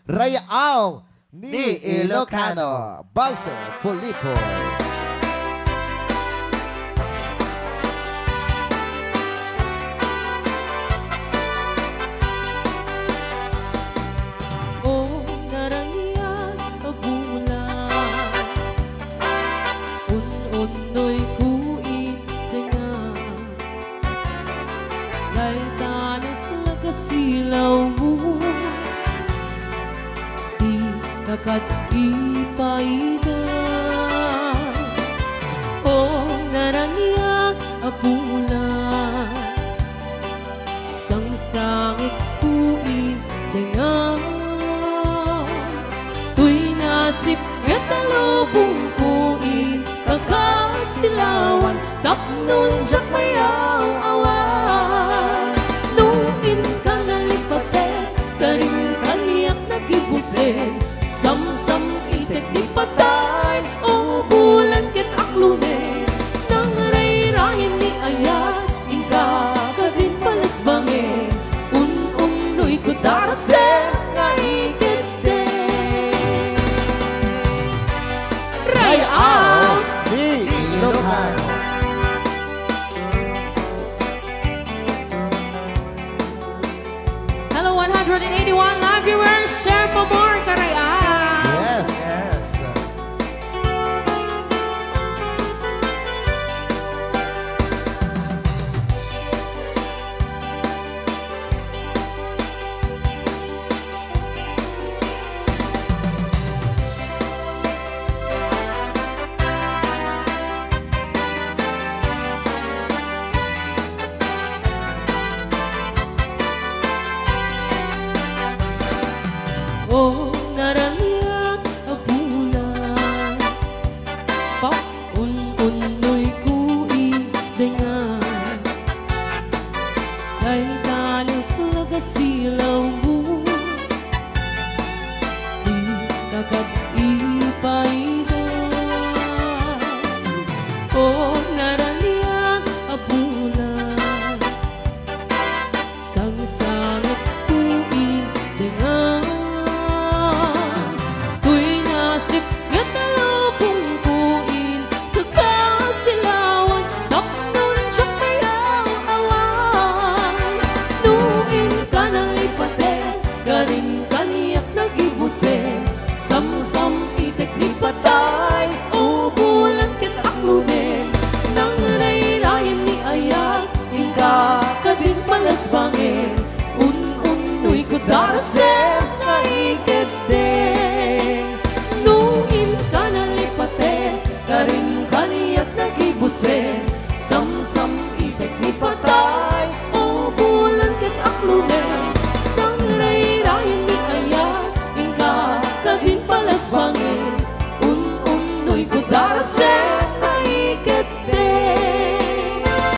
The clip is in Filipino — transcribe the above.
Real ni Ilocano, Balse Pulipoy. Kakat ipaida o naraniyak abulan sang sangit kuin dengan tuy nasip ngatalubong kuin kakasilawan tapnon jak mayaw awan nuin ka nalipate karing kaniyak nagibusin sam-sam itek di patay o bulan ket aklunen nang rayrayan ni ayat ingka kadin palas bangin un-unoy ko darasen nga iket din Real ni Ilocano. Hello 181 live viewers, share for more Karayaan. Yes, yes. Oh, naraniyak abulan paun-unoy kuin dengan kay dalis lagasilaw mo di kagat ipaida oh, naraniyak abulan sang-sangit kuin dengan say